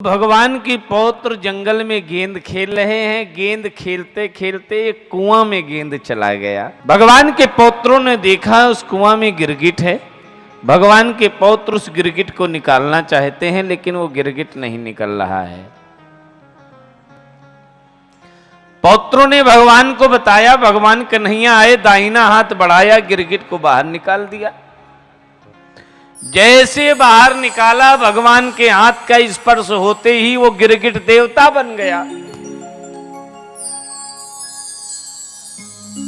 भगवान की पौत्र जंगल में गेंद खेल रहे हैं। गेंद खेलते खेलते एक कुआं में गेंद चला गया। भगवान के पौत्रों ने देखा उस कुआं में गिरगिट है। भगवान के पौत्र उस गिरगिट को निकालना चाहते हैं, लेकिन वो गिरगिट नहीं निकल रहा है। पौत्रों ने भगवान को बताया। भगवान कन्हैया आए, दाहिना हाथ बढ़ाया, गिरगिट को बाहर निकाल दिया। जैसे बाहर निकाला, भगवान के हाथ का स्पर्श होते ही वो गिरगिट देवता बन गया।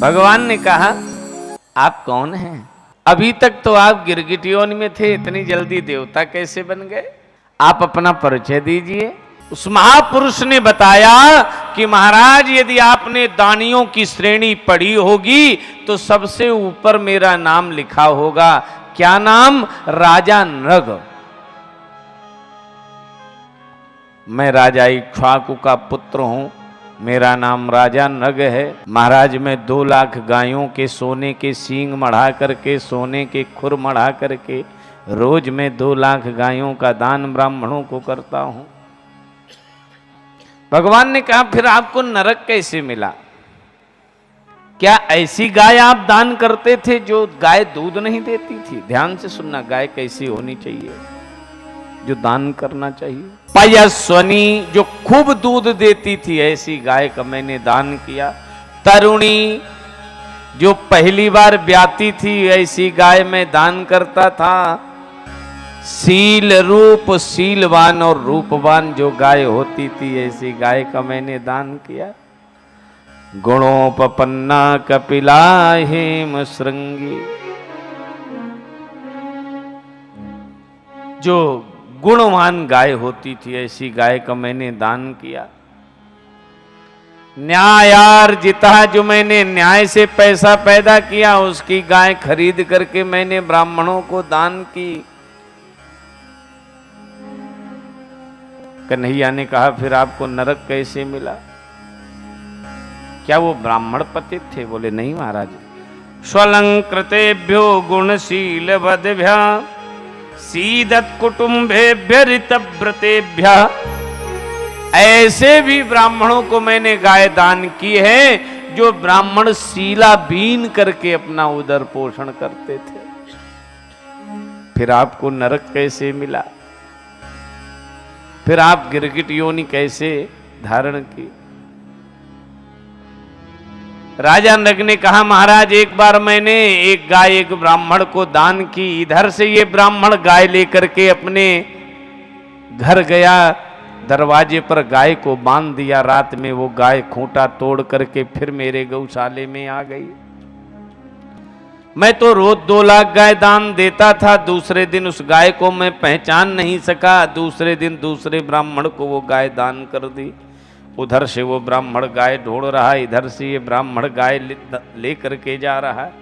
भगवान ने कहा, आप कौन हैं? अभी तक तो आप गिरगिट योनि में थे, इतनी जल्दी देवता कैसे बन गए? आप अपना परिचय दीजिए। उस महापुरुष ने बताया कि महाराज, यदि आपने दानियों की श्रेणी पढ़ी होगी तो सबसे ऊपर मेरा नाम लिखा होगा। क्या नाम? राजा नृग। मैं राजा इक्ष्वाकु का पुत्र हूं, मेरा नाम राजा नृग है। महाराज, मैं 2 लाख गायों के सोने के सींग मढ़ा करके, सोने के खुर मढ़ा करके रोज मैं 2 लाख गायों का दान ब्राह्मणों को करता हूं। भगवान ने कहा, फिर आपको नरक कैसे मिला? क्या ऐसी गाय आप दान करते थे जो गाय दूध नहीं देती थी? ध्यान से सुनना, गाय कैसी होनी चाहिए जो दान करना चाहिए। पयस्वनी, जो खूब दूध देती थी, ऐसी गाय का मैंने दान किया। तरुणी, जो पहली बार ब्याती थी, ऐसी गाय मैं दान करता था। शील रूप, शीलवान और रूपवान जो गाय होती थी, ऐसी गाय का मैंने दान किया। गुणोपपन्ना कपिला हेम श्रृंगी, जो गुणवान गाय होती थी, ऐसी गाय का मैंने दान किया। न्यायार्जिता, जो मैंने न्याय से पैसा पैदा किया, उसकी गाय खरीद करके मैंने ब्राह्मणों को दान की। कन्हैया ने कहा, फिर आपको नरक कैसे मिला? क्या वो ब्राह्मण पतित थे? बोले, नहीं महाराज। स्वलंकृतेभ्यो गुणशील वदभ्य सीदत कुटुंबेभ्य ऋतव्रतेभ्य, ऐसे भी ब्राह्मणों को मैंने गाय दान की है जो ब्राह्मण शीला बीन करके अपना उदर पोषण करते थे। फिर आपको नरक कैसे मिला? फिर आप गिरगिट योनि कैसे धारण की? राजा नृग ने कहा, महाराज, एक बार मैंने एक गाय एक ब्राह्मण को दान की। इधर से ये ब्राह्मण गाय लेकर के अपने घर गया, दरवाजे पर गाय को बांध दिया। रात में वो गाय खूंटा तोड़ करके फिर मेरे गौशाले में आ गई। मैं तो रोज 2 लाख गाय दान देता था। दूसरे दिन उस गाय को मैं पहचान नहीं सका। दूसरे दिन दूसरे ब्राह्मण को वो गाय दान कर दी। उधर से वो ब्राह्मण गाय ढूंढ रहा है, इधर से ये ब्राह्मण गाय ले करके जा रहा है।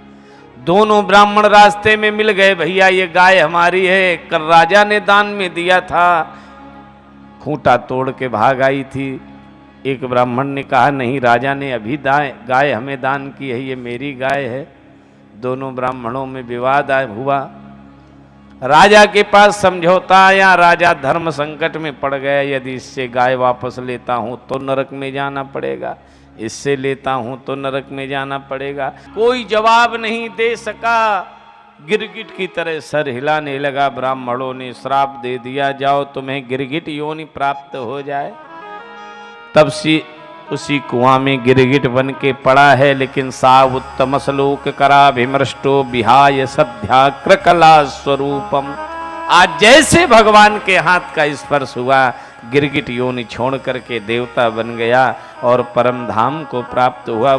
दोनों ब्राह्मण रास्ते में मिल गए। भैया, ये गाय हमारी है, कल राजा ने दान में दिया था। खूंटा तोड़ के भाग आई थी। एक ब्राह्मण ने कहा, नहीं, राजा ने अभी गाय हमें दान की है, ये मेरी गाय है। दोनों ब्राह्मणों में विवाद हुआ। राजा के पास समझौता आया। राजा धर्म संकट में पड़ गया। यदि इससे गाय वापस लेता हूं तो नरक में जाना पड़ेगा, इससे लेता हूं तो नरक में जाना पड़ेगा। कोई जवाब नहीं दे सका। गिरगिट की तरह सर हिलाने लगा। ब्राह्मणों ने श्राप दे दिया, जाओ तुम्हें गिरगिट योनि प्राप्त हो जाए। तब से उसी कुआं में गिरगिट बन के पड़ा है। लेकिन सा उत्तम श्लोक करा विमृष्टो विहाय सध्याक्र कला स्वरूपम। आज जैसे भगवान के हाथ का स्पर्श हुआ, गिरगिट योनि छोड़ करके देवता बन गया और परम धाम को प्राप्त हुआ।